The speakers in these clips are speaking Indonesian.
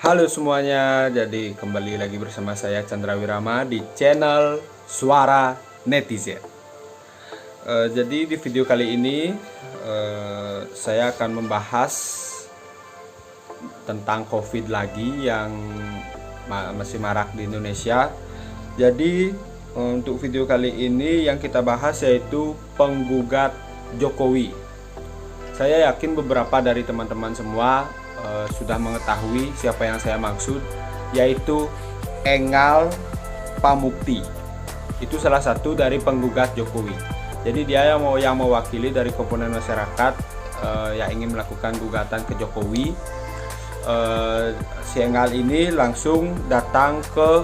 Halo semuanya, jadi kembali lagi bersama saya Chandra Wirama di channel Suara Netizen. Jadi di video kali ini saya akan membahas tentang COVID lagi yang masih marak di Indonesia. Jadi untuk video kali ini yang kita bahas yaitu penggugat Jokowi. Saya yakin beberapa dari teman-teman semua sudah mengetahui siapa yang saya maksud, yaitu Engal Pamukti. Itu salah satu dari penggugat Jokowi. Jadi dia yang mewakili dari komponen masyarakat yang ingin melakukan gugatan ke Jokowi. Si Engal ini langsung datang ke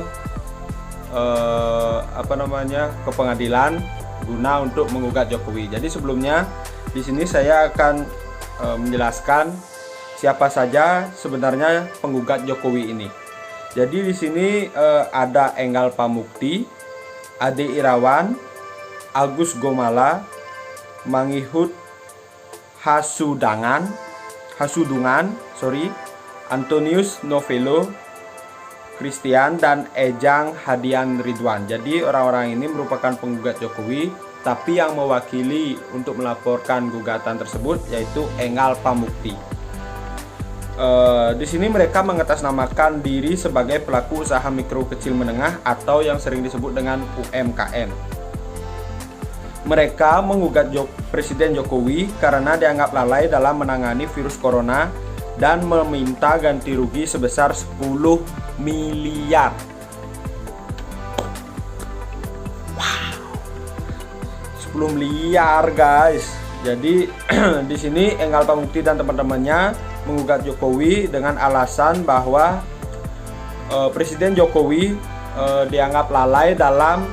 ke pengadilan guna untuk menggugat Jokowi. Jadi sebelumnya di sini saya akan menjelaskan siapa saja sebenarnya penggugat Jokowi ini. Jadi di sini ada Engal Pamukti, Ade Irawan, Agus Gomala, Mangihut Hasudungan, Antonius Novelo, Christian, dan Ejang Hadian Ridwan. Jadi orang-orang ini merupakan penggugat Jokowi, tapi yang mewakili untuk melaporkan gugatan tersebut yaitu Engal Pamukti. Di sini mereka mengatasnamakan diri sebagai pelaku usaha mikro kecil menengah atau yang sering disebut dengan UMKM. Mereka menggugat Presiden Jokowi karena dianggap lalai dalam menangani virus corona dan meminta ganti rugi sebesar 10 miliar. Wow. 10 miliar, guys. Jadi di sini Engal Pamukti dan teman-temannya menggugat Jokowi dengan alasan bahwa Presiden Jokowi dianggap lalai dalam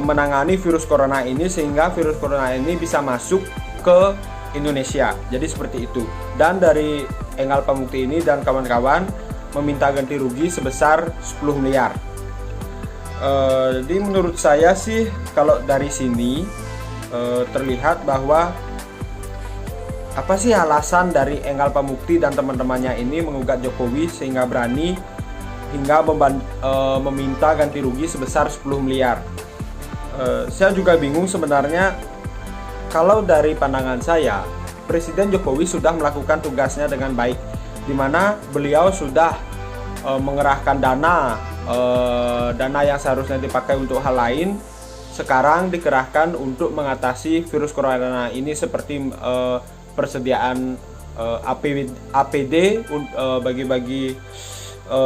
menangani virus corona ini sehingga virus corona ini bisa masuk ke Indonesia. Jadi seperti itu. Dan dari Engal Pamukti ini dan kawan-kawan meminta ganti rugi sebesar 10 miliar. Jadi menurut saya sih kalau dari sini terlihat bahwa apa sih alasan dari Engal Pamukti dan teman-temannya ini menggugat Jokowi sehingga berani hingga meminta ganti rugi sebesar 10 miliar. Saya juga bingung sebenarnya. Kalau dari pandangan saya, Presiden Jokowi sudah melakukan tugasnya dengan baik, di mana beliau sudah mengerahkan dana yang seharusnya dipakai untuk hal lain, sekarang dikerahkan untuk mengatasi virus corona ini seperti persediaan APD bagi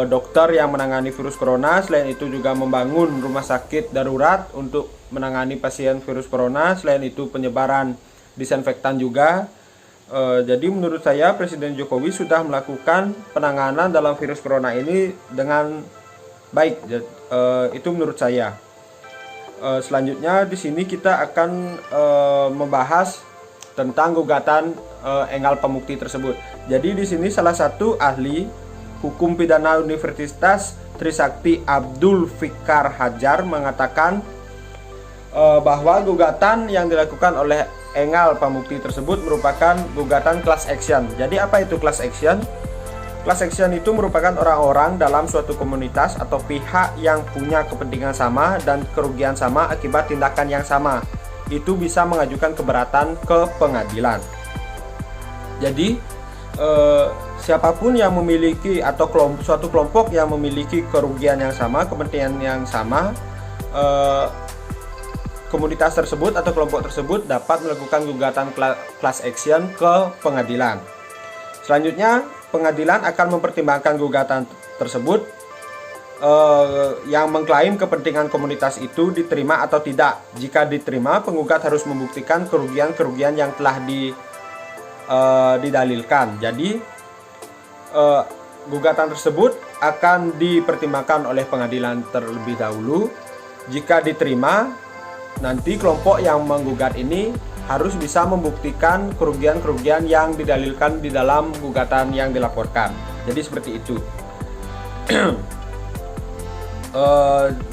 dokter yang menangani virus corona. Selain itu juga membangun rumah sakit darurat untuk menangani pasien virus corona. Selain itu penyebaran disinfektan juga. Jadi menurut saya Presiden Jokowi sudah melakukan penanganan dalam virus corona ini dengan baik. Itu menurut saya. Selanjutnya di sini kita akan membahas tentang gugatan Engal Pamukti tersebut. Jadi di sini salah satu ahli hukum pidana Universitas Trisakti Abdul Fikar Hajar mengatakan bahwa gugatan yang dilakukan oleh Engal Pamukti tersebut merupakan gugatan class action. Jadi apa itu class action? Class action itu merupakan orang-orang dalam suatu komunitas atau pihak yang punya kepentingan sama dan kerugian sama akibat tindakan yang sama. Itu bisa mengajukan keberatan ke pengadilan. Jadi siapapun yang memiliki atau suatu kelompok yang memiliki kerugian yang sama, kepentingan yang sama, komunitas tersebut atau kelompok tersebut dapat melakukan gugatan class action ke pengadilan. Selanjutnya pengadilan akan mempertimbangkan gugatan tersebut yang mengklaim kepentingan komunitas itu diterima atau tidak. Jika diterima, penggugat harus membuktikan kerugian-kerugian yang telah didalilkan. Jadi gugatan tersebut akan dipertimbangkan oleh pengadilan terlebih dahulu. Jika diterima, nanti kelompok yang menggugat ini harus bisa membuktikan kerugian-kerugian yang didalilkan di dalam gugatan yang dilaporkan. Jadi seperti itu.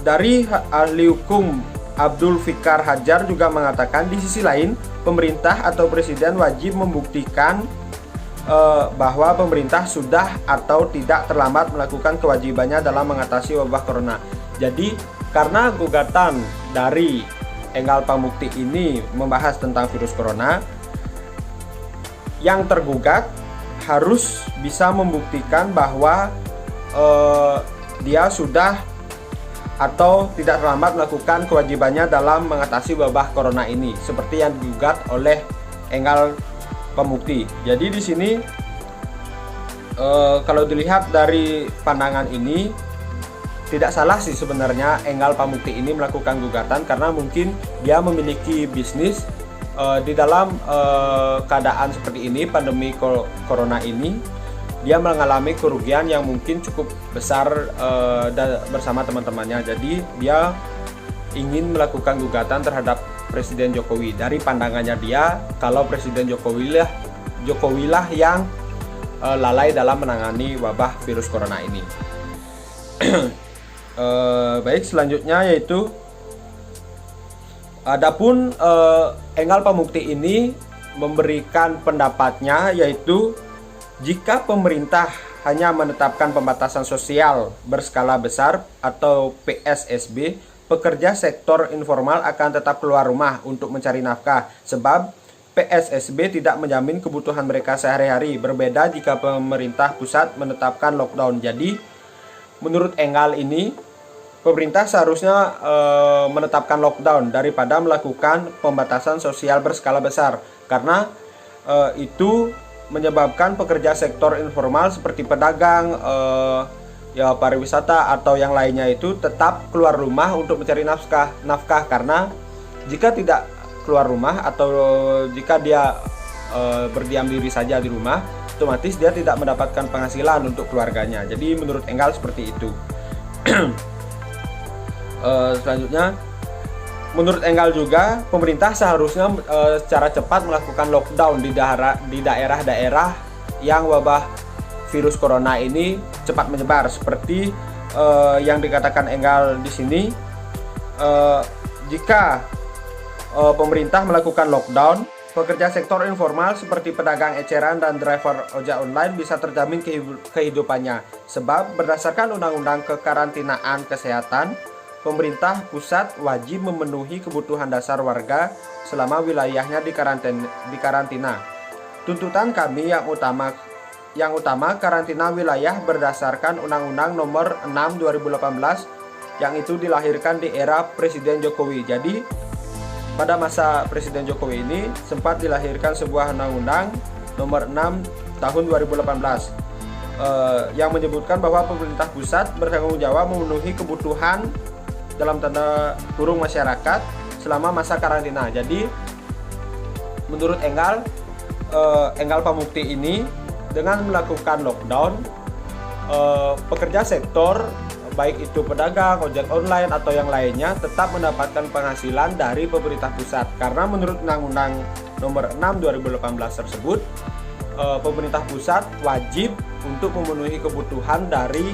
Dari ahli hukum Abdul Fikar Hajar juga mengatakan di sisi lain pemerintah atau presiden wajib membuktikan bahwa pemerintah sudah atau tidak terlambat melakukan kewajibannya dalam mengatasi wabah corona. Jadi karena gugatan dari Enggal Pamukti ini membahas tentang virus corona, yang tergugat harus bisa membuktikan bahwa dia sudah atau tidak terlambat melakukan kewajibannya dalam mengatasi wabah corona ini, seperti yang digugat oleh Enggal Pamukti. Jadi di sini kalau dilihat dari pandangan ini tidak salah sih sebenarnya Enggal Pamukti ini melakukan gugatan, karena mungkin dia memiliki bisnis di dalam keadaan seperti ini, pandemi corona ini, dia mengalami kerugian yang mungkin cukup besar bersama teman-temannya. Jadi dia ingin melakukan gugatan terhadap Presiden Jokowi. Dari pandangannya dia, kalau Presiden Jokowi lah yang lalai dalam menangani wabah virus corona ini. Baik, selanjutnya yaitu adapun Enggal Pamukti ini memberikan pendapatnya, yaitu jika pemerintah hanya menetapkan pembatasan sosial berskala besar atau PSSB, pekerja sektor informal akan tetap keluar rumah untuk mencari nafkah, sebab PSSB tidak menjamin kebutuhan mereka sehari-hari. Berbeda jika pemerintah pusat menetapkan lockdown. Jadi menurut Enggal ini, pemerintah seharusnya menetapkan lockdown daripada melakukan pembatasan sosial berskala besar, karena itu menyebabkan pekerja sektor informal seperti pedagang, ya pariwisata atau yang lainnya itu tetap keluar rumah untuk mencari nafkah, karena jika tidak keluar rumah atau jika dia berdiam diri saja di rumah, otomatis dia tidak mendapatkan penghasilan untuk keluarganya. Jadi menurut Enggal seperti itu. Selanjutnya, menurut Enggal juga pemerintah seharusnya secara cepat melakukan lockdown di daerah-daerah yang wabah virus corona ini cepat menyebar, seperti yang dikatakan Enggal di sini. Jika pemerintah melakukan lockdown, pekerja sektor informal seperti pedagang eceran dan driver ojek online bisa terjamin kehidupannya, sebab berdasarkan Undang-Undang Kekarantinaan Kesehatan, pemerintah pusat wajib memenuhi kebutuhan dasar warga selama wilayahnya di karantina. Tuntutan kami yang utama karantina wilayah berdasarkan Undang-Undang Nomor 6 2018 yang itu dilahirkan di era Presiden Jokowi. Jadi pada masa Presiden Jokowi ini sempat dilahirkan sebuah Undang-Undang Nomor 6 tahun 2018 yang menyebutkan bahwa pemerintah pusat bertanggung jawab memenuhi kebutuhan dalam tanda kurung masyarakat selama masa karantina. Jadi menurut Enggal Pamukti ini, dengan melakukan lockdown, pekerja sektor baik itu pedagang, ojek online atau yang lainnya tetap mendapatkan penghasilan dari pemerintah pusat, karena menurut Undang-Undang Nomor 6 2018 tersebut, pemerintah pusat wajib untuk memenuhi kebutuhan dari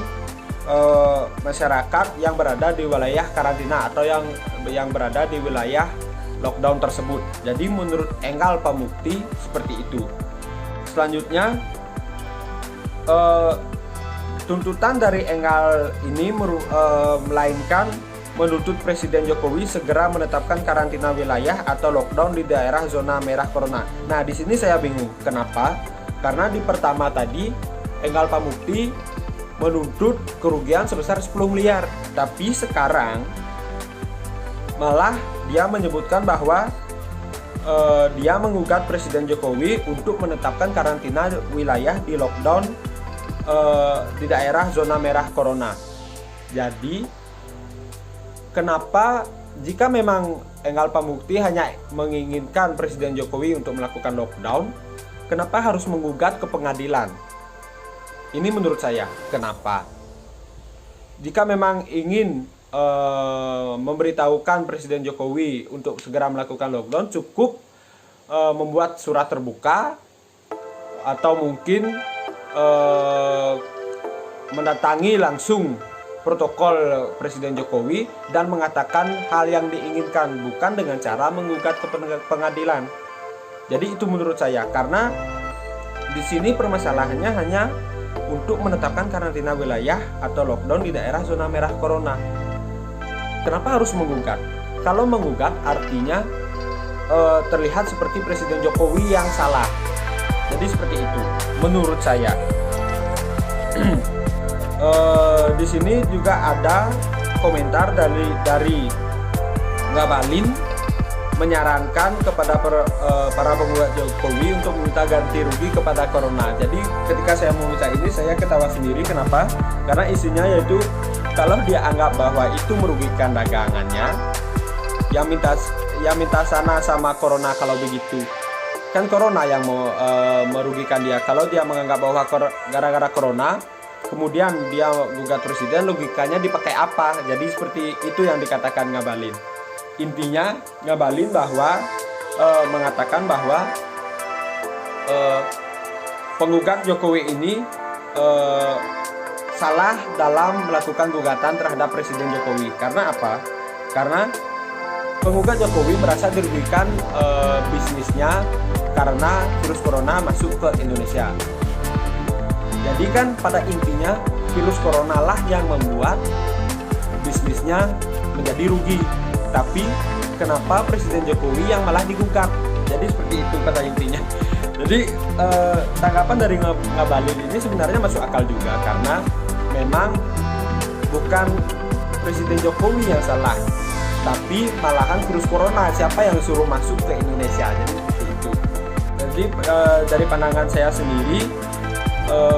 masyarakat yang berada di wilayah karantina atau yang berada di wilayah lockdown tersebut. Jadi menurut Enggal Pamukti seperti itu. Selanjutnya, tuntutan dari Enggal ini melainkan menuntut Presiden Jokowi segera menetapkan karantina wilayah atau lockdown di daerah zona merah corona. Nah, di sini saya bingung. Kenapa? Karena di pertama tadi Enggal Pamukti menuntut kerugian sebesar 10 miliar. Tapi sekarang malah dia menyebutkan bahwa dia menggugat Presiden Jokowi untuk menetapkan karantina wilayah di lockdown di daerah zona merah corona. Jadi kenapa jika memang Enggal Pamukti hanya menginginkan Presiden Jokowi untuk melakukan lockdown, kenapa harus menggugat ke pengadilan? Ini menurut saya, kenapa? Jika memang ingin memberitahukan Presiden Jokowi untuk segera melakukan lockdown, cukup membuat surat terbuka atau mungkin mendatangi langsung protokol Presiden Jokowi dan mengatakan hal yang diinginkan, bukan dengan cara menggugat ke pengadilan. Jadi itu menurut saya, karena Di sini permasalahannya hanya untuk menetapkan karantina wilayah atau lockdown di daerah zona merah corona. Kenapa harus menggugat? Kalau menggugat artinya terlihat seperti Presiden Jokowi yang salah. Jadi seperti itu menurut saya. Di sini juga ada komentar dari Ngabalin menyarankan kepada para penggugat Jokowi untuk meminta ganti rugi kepada corona. Jadi ketika saya membaca ini saya ketawa sendiri. Kenapa? Karena isinya yaitu kalau dia anggap bahwa itu merugikan dagangannya, yang minta sana sama corona. Kalau begitu kan corona yang mau merugikan dia. Kalau dia menganggap bahwa gara-gara corona kemudian dia gugat presiden, logikanya dipakai apa? Jadi seperti itu yang dikatakan Ngabalin. Intinya Ngabalin bahwa mengatakan bahwa penggugat Jokowi ini salah dalam melakukan gugatan terhadap Presiden Jokowi. Karena apa? Karena penggugat Jokowi merasa dirugikan bisnisnya karena virus corona masuk ke Indonesia. Jadi kan pada intinya virus corona lah yang membuat bisnisnya menjadi rugi. Tapi kenapa Presiden Jokowi yang malah digugat? Jadi seperti itu pada intinya. Jadi tanggapan dari Ngabalin ini sebenarnya masuk akal juga, karena memang bukan Presiden Jokowi yang salah, tapi malahan virus corona. Siapa yang suruh masuk ke Indonesia? Jadi seperti itu. Jadi dari pandangan saya sendiri,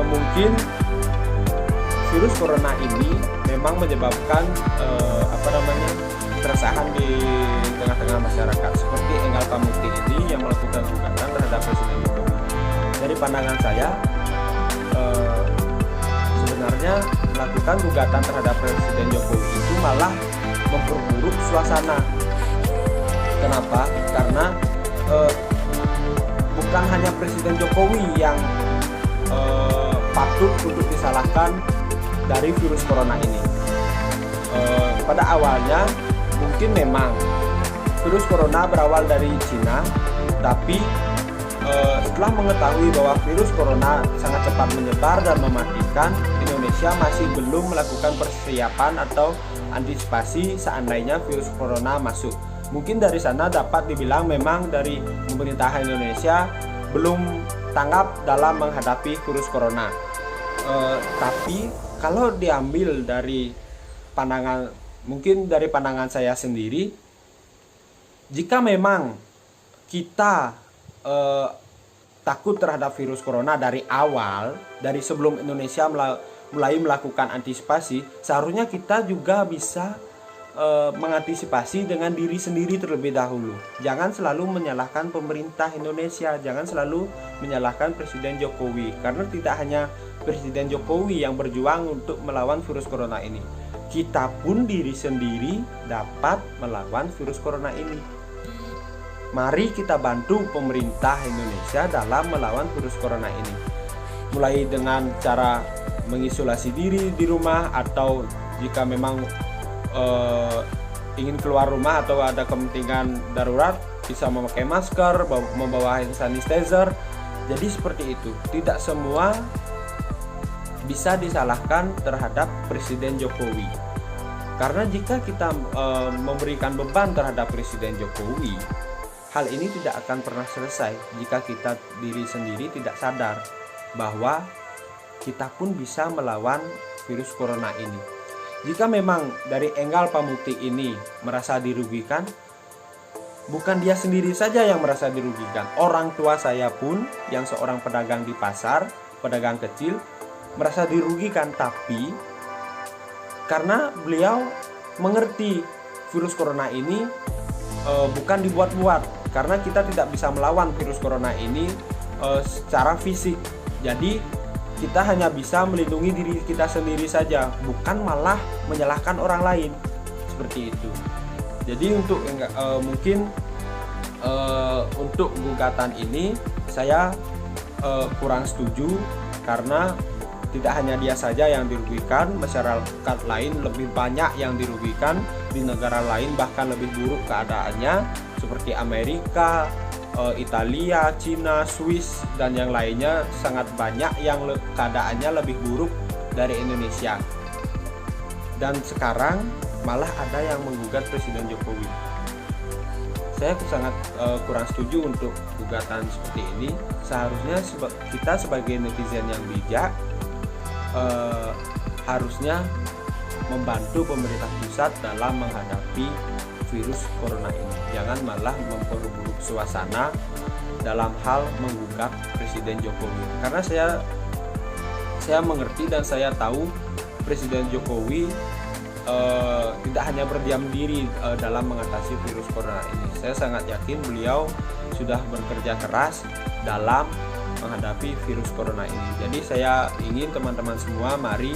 mungkin virus corona ini memang menyebabkan keresahan di tengah-tengah masyarakat, seperti Enggal Pamukti ini yang melakukan gugatan terhadap Presiden Jokowi. Dari pandangan saya, sebenarnya melakukan gugatan terhadap Presiden Jokowi itu malah memperburuk suasana. Kenapa? Karena bukan hanya Presiden Jokowi yang patut untuk disalahkan dari virus corona ini. Pada awalnya mungkin memang virus corona berawal dari Cina, tapi setelah mengetahui bahwa virus corona sangat cepat menyebar dan mematikan, Indonesia masih belum melakukan persiapan atau antisipasi seandainya virus corona masuk. Mungkin dari sana dapat dibilang memang dari pemerintah Indonesia belum tanggap dalam menghadapi virus corona. Tapi kalau diambil dari pandangan saya sendiri, jika memang kita takut terhadap virus corona dari awal, dari sebelum Indonesia mulai melakukan antisipasi, seharusnya kita juga bisa mengantisipasi dengan diri sendiri terlebih dahulu. Jangan selalu menyalahkan pemerintah Indonesia, jangan selalu menyalahkan Presiden Jokowi, karena tidak hanya Presiden Jokowi yang berjuang untuk melawan virus corona ini. Kita pun diri sendiri dapat melawan virus corona ini. Mari kita bantu pemerintah Indonesia dalam melawan virus corona ini. Mulai dengan cara mengisolasi diri di rumah, atau jika memang ingin keluar rumah atau ada kepentingan darurat, bisa memakai masker, membawa hand sanitizer. Jadi seperti itu. Tidak semua bisa disalahkan terhadap Presiden Jokowi. Karena jika kita memberikan beban terhadap Presiden Jokowi, hal ini tidak akan pernah selesai jika kita diri sendiri tidak sadar bahwa kita pun bisa melawan virus corona ini. Jika memang dari Enggal Pamukti ini merasa dirugikan, bukan dia sendiri saja yang merasa dirugikan. Orang tua saya pun yang seorang pedagang di pasar, pedagang kecil, merasa dirugikan. Tapi karena beliau mengerti virus corona ini bukan dibuat-buat, karena kita tidak bisa melawan virus corona ini secara fisik. Jadi kita hanya bisa melindungi diri kita sendiri saja, bukan malah menyalahkan orang lain, seperti itu. Jadi untuk mungkin untuk gugatan ini saya kurang setuju, karena tidak hanya dia saja yang dirugikan, masyarakat lain lebih banyak yang dirugikan. Di negara lain bahkan lebih buruk keadaannya, seperti Amerika, Italia, Cina, Swiss, dan yang lainnya. Sangat banyak yang keadaannya lebih buruk dari Indonesia. Dan sekarang malah ada yang menggugat Presiden Jokowi. Saya sangat kurang setuju untuk gugatan seperti ini. Seharusnya kita sebagai netizen yang bijak harusnya membantu pemerintah pusat dalam menghadapi virus corona ini. Jangan malah memperburuk suasana dalam hal menggugat Presiden Jokowi. Karena saya mengerti dan saya tahu Presiden Jokowi tidak hanya berdiam diri dalam mengatasi virus corona ini. Saya sangat yakin beliau sudah bekerja keras dalam menghadapi virus corona ini. Jadi saya ingin teman-teman semua, mari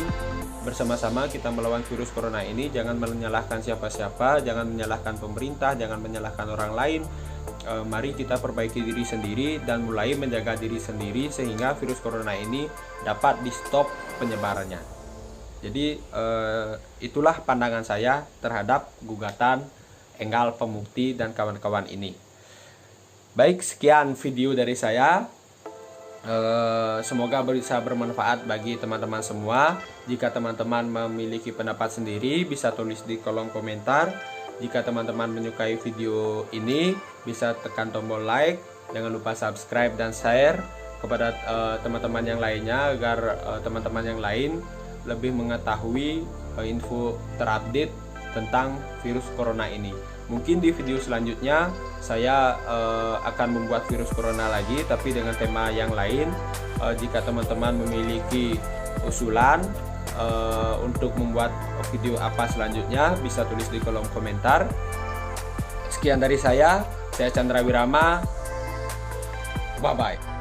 bersama-sama kita melawan virus corona ini. Jangan menyalahkan siapa-siapa, jangan menyalahkan pemerintah, jangan menyalahkan orang lain. Mari kita perbaiki diri sendiri dan mulai menjaga diri sendiri sehingga virus corona ini dapat di stop penyebarannya. Jadi itulah pandangan saya terhadap gugatan Enggal Pemukti dan kawan-kawan ini. Baik, sekian video dari saya. Semoga bisa bermanfaat bagi teman-teman semua. Jika teman-teman memiliki pendapat sendiri, bisa tulis di kolom komentar. Jika teman-teman menyukai video ini, bisa tekan tombol like. Jangan lupa subscribe dan share kepada teman-teman yang lainnya, agar teman-teman yang lain lebih mengetahui info terupdate tentang virus corona ini. Mungkin di video selanjutnya saya akan membuat virus corona lagi, tapi dengan tema yang lain. Jika teman-teman memiliki usulan untuk membuat video apa selanjutnya, bisa tulis di kolom komentar. Sekian dari saya Chandra Wirama. Bye bye.